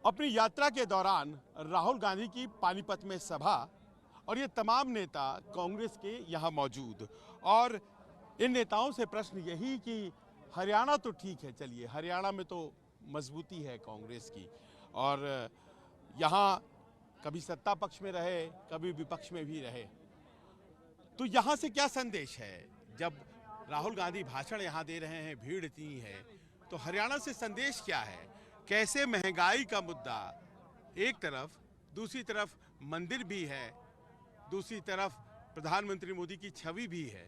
अपनी यात्रा के दौरान राहुल गांधी की पानीपत में सभा और ये तमाम नेता कांग्रेस के यहाँ मौजूद, और इन नेताओं से प्रश्न यही कि हरियाणा तो ठीक है, चलिए हरियाणा में तो मजबूती है कांग्रेस की, और यहाँ कभी सत्ता पक्ष में रहे कभी विपक्ष में भी रहे, तो यहाँ से क्या संदेश है? जब राहुल गांधी भाषण यहाँ दे रहे हैं, भीड़ इतनी है, तो हरियाणा से संदेश क्या है? कैसे महंगाई का मुद्दा एक तरफ, दूसरी तरफ मंदिर भी है, दूसरी तरफ प्रधानमंत्री मोदी की छवि भी है।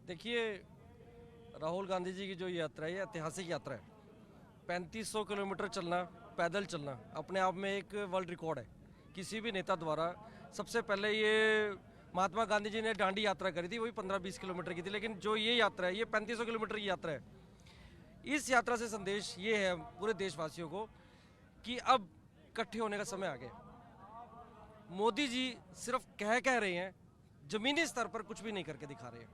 देखिए, राहुल गांधी जी की जो यात्रा है, ऐतिहासिक यात्रा है। 3500 किलोमीटर चलना, पैदल चलना अपने आप में एक वर्ल्ड रिकॉर्ड है किसी भी नेता द्वारा। सबसे पहले ये महात्मा गांधी जी ने डांडी यात्रा करी थी, वही 15-20 किलोमीटर की थी, लेकिन जो ये यात्रा है ये 3500 किलोमीटर की यात्रा है। इस यात्रा से संदेश ये है पूरे देशवासियों को कि अब इकट्ठे होने का समय आ गया। मोदी जी सिर्फ कह रहे हैं, जमीनी स्तर पर कुछ भी नहीं करके दिखा रहे हैं।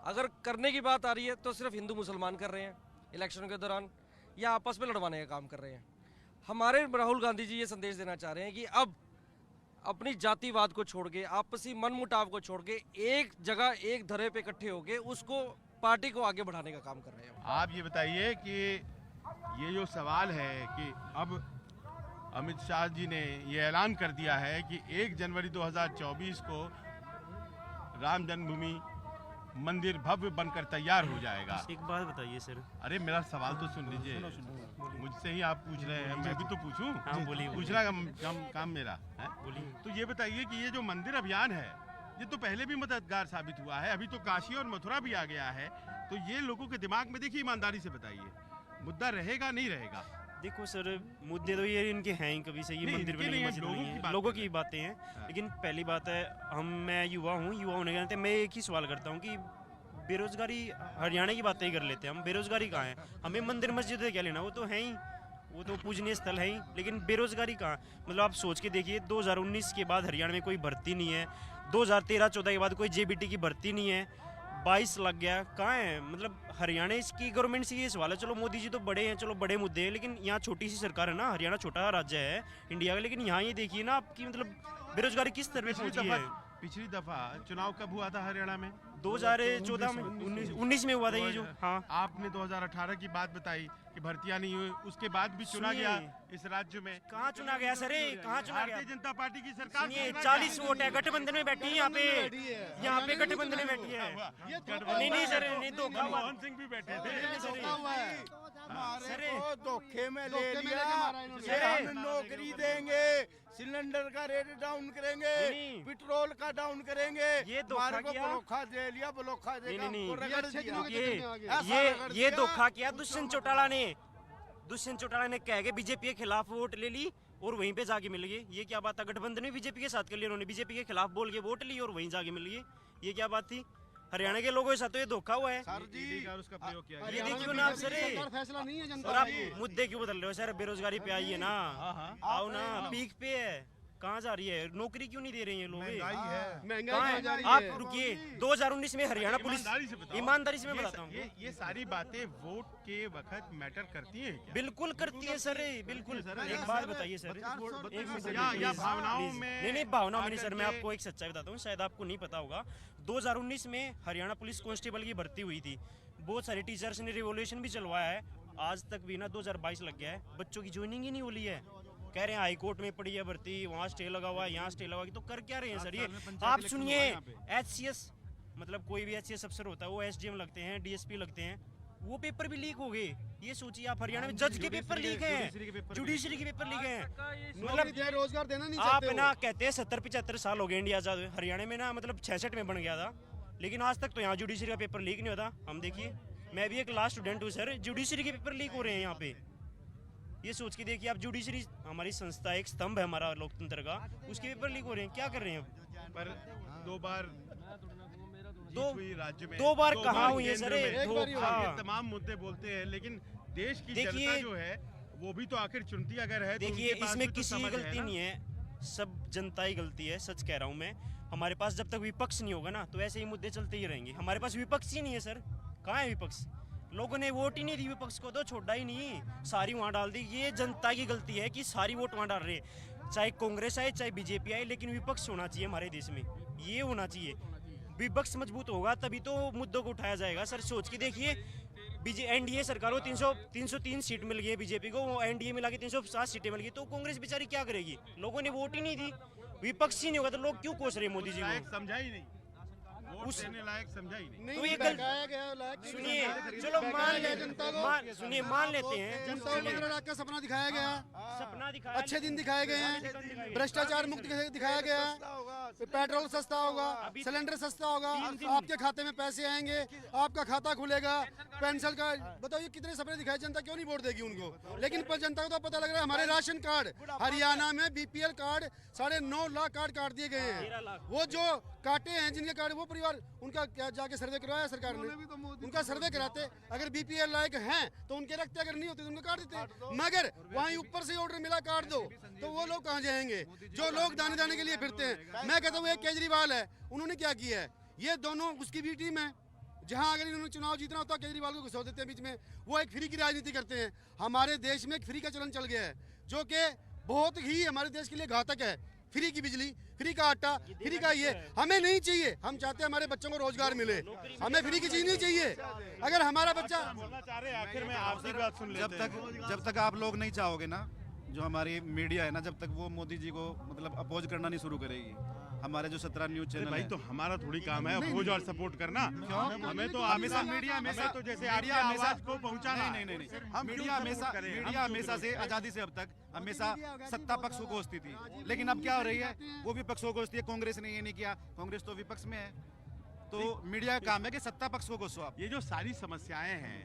अगर करने की बात आ रही है तो सिर्फ हिंदू मुसलमान कर रहे हैं इलेक्शन के दौरान, या आपस में लड़वाने का काम कर रहे हैं। हमारे राहुल गांधी जी ये संदेश देना चाह रहे हैं कि अब अपनी जातिवाद को छोड़ के, आपसी मनमुटाव को छोड़ के, एक जगह एक धरे पे इकट्ठे होके उसको पार्टी को आगे बढ़ाने का काम कर रहे हैं। आप ये बताइए कि ये जो सवाल है कि अब अमित शाह जी ने ये ऐलान कर दिया है कि 1 जनवरी 2024 को राम जन्मभूमि मंदिर भव्य बनकर तैयार हो जाएगा। एक बात बताइए सर। अरे मेरा सवाल तो सुन लीजिए, मुझसे ही आप पूछ रहे हैं, मैं भी तो पूछूं। हाँ, बोलिए। पूछना काम मेरा है। बोलिए। तो ये बताइए कि ये जो मंदिर अभियान है, ये तो पहले भी मददगार साबित हुआ है, अभी तो काशी और मथुरा भी आ गया है, तो ये लोगों के दिमाग में, देखिए ईमानदारी से बताइए, मुद्दा रहेगा नहीं रहेगा? देखो सर, मुद्दे तो ये इनके हैं ही कभी से, ये नहीं, मंदिर इनके बनेंगे, नहीं, मस्जिद लोगों बनेंगे, की बात लोगों कर की बातें हैं। हाँ। लेकिन पहली बात है, मैं युवा हूँ, युवा होने के नाते मैं एक ही सवाल करता हूँ कि बेरोजगारी, हरियाणा की बातें ही कर लेते हैं हम, बेरोजगारी कहाँ है? हमें मंदिर मस्जिद क्या लेना, वो तो है ही, वो तो पूजनीय स्थल है ही, लेकिन बेरोजगारी कहाँ? मतलब आप सोच के देखिए, 2019 के बाद हरियाणा में कोई भर्ती नहीं है, 2013-14 के बाद कोई जेबीटी की भर्ती नहीं है, 22 लग गया, कहाँ है? मतलब हरियाणा इसकी गवर्नमेंट से ये सवाल है। चलो मोदी जी तो बड़े हैं, चलो बड़े मुद्दे हैं, लेकिन यहाँ छोटी सी सरकार है ना, हरियाणा छोटा राज्य है इंडिया का, लेकिन यहाँ ये देखिए ना आपकी मतलब बेरोजगारी किस स्तर पे पहुंची है। पिछली दफा चुनाव कब हुआ था हरियाणा में? 2014 में, 19 में हुआ था ये जो। हाँ, आपने 2018 की बात बताई कि भर्तियां नहीं हुई, उसके बाद भी चुना गया इस राज्य में। कहाँ चुना गया सर? कहाँ चुना गया? भारतीय जनता पार्टी की सरकार। सुनिए, 40 वोट है, गठबंधन में बैठी है यहाँ पे गठबंधन में बैठी है। नहीं सर, नहीं, धोखा। मनमोहन सिंह भी बैठे थे। हमारे को धोखे में ले लिया। हम नौकरी देंगे, सिलेंडर का रेट डाउन करेंगे, पेट्रोल का डाउन करेंगे, ये धोखा किया। ब्लोखा दे लिया, ब्लोखा देगा, हमको रगड़ दिया। ये धोखा किया दुष्यंत चौटाला ने। दुष्यंत चौटाला ने कह के बीजेपी के खिलाफ वोट ले ली और वहीं पे जाके मिल गई। ये क्या बात था? गठबंधन में बीजेपी के साथ कर लिया उन्होंने, बीजेपी के खिलाफ बोल के वोट ली और वहीं जाके मिल गई। ये क्या बात थी? हरियाणा के लोगों के साथ तो ये धोखा हुआ है। सर जी, उसका प्रयोग किया ये देखिए ना आप सर, फैसला नहीं है जनता। और आप मुद्दे क्यों बदल रहे हो सर? बेरोजगारी पे आइए ना, आओ ना, पीक पे है, कहाँ जा रही है? नौकरी क्यों नहीं दे रहे हैं लोग? महंगाई जा रही है। आप रुकिए, 2019 में हरियाणा पुलिस, ईमानदारी से मैं बताता हूँ, ये सारी बातें वोट के वक्त मैटर करती हैं क्या? बिल्कुल करती है सर, बिल्कुल। एक बात बताइए सर, या भावनाओं में? नहीं, भावनाओं में नहीं सर, मैं आपको एक सच्चाई बताता हूँ, शायद आपको नहीं पता होगा। 2019 में हरियाणा पुलिस कांस्टेबल की भर्ती हुई थी, बहुत सारे टीचर्स ने रिवोल्यूशन भी चलवाया है, आज तक भी ना 2022 लग गया है, बच्चों की ज्वाइनिंग ही नहीं होली है। कह रहे हैं हाई कोर्ट में पड़ी है भर्ती, वहाँ स्टे लगा हुआ है, यहाँ स्टे लगा हुआ है, तो कर क्या रहे हैं सर ये? आप सुनिए, HCS मतलब कोई भी HCS अफसर होता है, वो SDM लगते हैं, DSP लगते हैं, वो पेपर भी लीक हो गए। ये सोचिए आप, हरियाणा में जज के पेपर लीक हैं, जुडिशरी के पेपर लीक हैं। मतलब रोजगार देना नहीं आप ना कहते हैं 70-75 साल हो गए इंडिया आजाद, हरियाणा में ना मतलब 66 में बन गया था, लेकिन आज तक तो यहाँ जुडिशरी का पेपर लीक नहीं होता। हम देखिए, मैं भी एक लास्ट स्टूडेंट हूँ सर, जुडिशरी के पेपर लीक हो रहे हैं यहाँ पे। ये सोच के देखिए आप, जुडिशरी हमारी संस्था, एक स्तंभ है हमारा लोकतंत्र का, उसके पेपर लीक हो रहे हैं, क्या कर रहे हैं? पर दो बार राज्य में, दो बार कहाँ हुई है सर? ये तमाम मुद्दे बोलते हैं, लेकिन देश की जनता जो है वो भी तो आखिर चुनती अगर है। देखिए, इसमें किसी की गलती नहीं है, सब जनता ही गलती है, सच कह रहा हूँ मैं। हमारे पास जब तक विपक्ष नहीं होगा ना, तो ऐसे ही मुद्दे चलते ही रहेंगे। हमारे पास विपक्ष ही नहीं है सर, कहाँ है विपक्ष? लोगों ने वोट ही नहीं दी विपक्ष को, तो छोड़ा ही नहीं, सारी वहाँ डाल दी। ये जनता की गलती है कि सारी वोट वहाँ डाल रहे हैं, चाहे कांग्रेस आए चाहे बीजेपी आए, लेकिन विपक्ष होना चाहिए हमारे देश में, ये होना चाहिए। विपक्ष मजबूत होगा तभी तो मुद्दों को उठाया जाएगा। सर सोच के देखिए, एनडीए सरकार को 303 सीट मिल गई है बीजेपी को, वो एनडीए मिला के 350 सीटें मिल गई, तो कांग्रेस बेचारी क्या करेगी? लोगों ने वोट ही नहीं दी, विपक्ष ही नहीं होगा तो लोग क्यों कोस रहे हैं मोदी जी को? समझा ही नहीं, वोट देने लायक समझा ही नहीं। तो ये सुनिए, चलो मान लेते हैं, जनता को 15 लाख का सपना दिखाया गया, सपना दिखाया, अच्छे दिन दिखाए गए हैं, भ्रष्टाचार मुक्त दिखाया गया है, पेट्रोल सस्ता होगा, सिलेंडर सस्ता होगा, आपके खाते में पैसे आएंगे, आपका खाता खुलेगा, पेंशन का, बताइए कितने सपने दिखाए, जनता क्यों नहीं वोट देगी उनको? लेकिन जनता को तो पता लग रहा है हमारे राशन कार्ड, हरियाणा में बीपीएल कार्ड 9.5 लाख कार्ड काट दिए गए हैं। वो जो काटे हैं जिनके कार्ड, वो परिवार उनका क्या जाके सर्वे करवाया सरकार ने? उनका सर्वे कराते, अगर बीपीएल लायक हैं तो उनके रखते, अगर नहीं होते तो उनको काट देते। मगर वहीं ऊपर से ऑर्डर मिला काट दो, तो वो लोग कहाँ जाएंगे जो लोग दाने दाने के लिए फिरते हैं? मैं कहता हूँ एक केजरीवाल है, उन्होंने क्या किया है? ये दोनों उसकी भी टीम है, जहां अगर इन्होंने चुनाव जीतना होता केजरीवाल को घुसा देते हैं बीच में। वो एक फ्री की राजनीति करते हैं। हमारे देश में एक फ्री का चलन चल गया है, जो कि बहुत ही हमारे देश के लिए घातक है। फ्री की बिजली, फ्री का आटा, फ्री का ये हमें नहीं चाहिए। हम चाहते हैं हमारे बच्चों को रोजगार मिले, हमें फ्री की चीज नहीं चाहिए। अगर हमारा बच्चा बोलना चाह रहे हैं, आखिर में आपकी बात सुन लेते हैं। जब तक आप लोग नहीं चाहोगे ना, जो हमारी मीडिया है ना, जब तक वो मोदी जी को मतलब अपोज करना नहीं शुरू करेगी, हमारे जो 17 न्यूज चैनल भाई है, तो हमारा थोड़ी काम है अपोज और सपोर्ट करना। हमें तो हमेशा मीडिया हमेशा तो जैसे आपकी आवाज को पहुंचाना। नहीं हम मीडिया हमेशा से आजादी से अब तक हमेशा सत्ता पक्ष को कोसती थी, लेकिन अब क्या हो रही है, वो विपक्ष को कोसती है। कांग्रेस ने ये नहीं किया, कांग्रेस तो विपक्ष में है, तो मीडिया का काम है कि सत्ता पक्ष को कोसो आप। ये जो सारी समस्याएं हैं,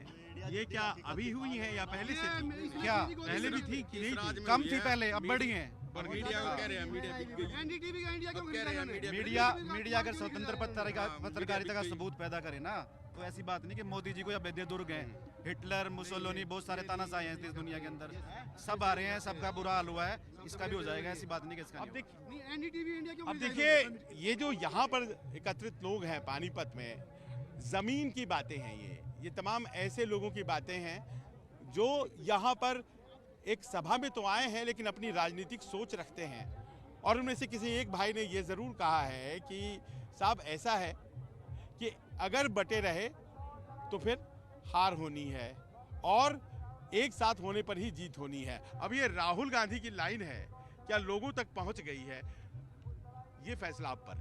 ये क्या अभी हुई हैं या पहले से थी? क्या पहले भी थी कि नहीं थी? कम थी पहले, अब बढ़ी है। मीडिया को कह रहे हैं, मीडिया बिक गई। एनडीटीवी का इंडिया क्यों कह रहे हैं मीडिया मीडिया अगर स्वतंत्र पत्रकारिता का सबूत पैदा करे ना, तो ऐसी बात नहीं कि मोदी जी को या बेदे दुर्ग हैं, हिटलर, मुसोलिनी, बहुत सारे तानाशाही हैं इस दुनिया के अंदर, सब आ रहे हैं, सबका बुरा हाल हुआ है, इसका भी हो जाएगा। ऐसी बात नहीं कि इसका अब नहीं होगा। देखिए, एनडीटीवी इंडिया क्यों? अब देखिए, ये जो यहाँ पर एकत्रित लोग हैं पानीपत में, जमीन की बातें हैं, ये तमाम ऐसे लोगों की बातें हैं जो यहाँ पर एक सभा में तो आए हैं, लेकिन अपनी राजनीतिक सोच रखते हैं। और उनमें से किसी एक भाई ने ये ज़रूर कहा है कि साहब ऐसा है कि अगर बटे रहे तो फिर हार होनी है, और एक साथ होने पर ही जीत होनी है। अब ये राहुल गांधी की लाइन है, क्या लोगों तक पहुंच गई है? ये फैसला आप पर।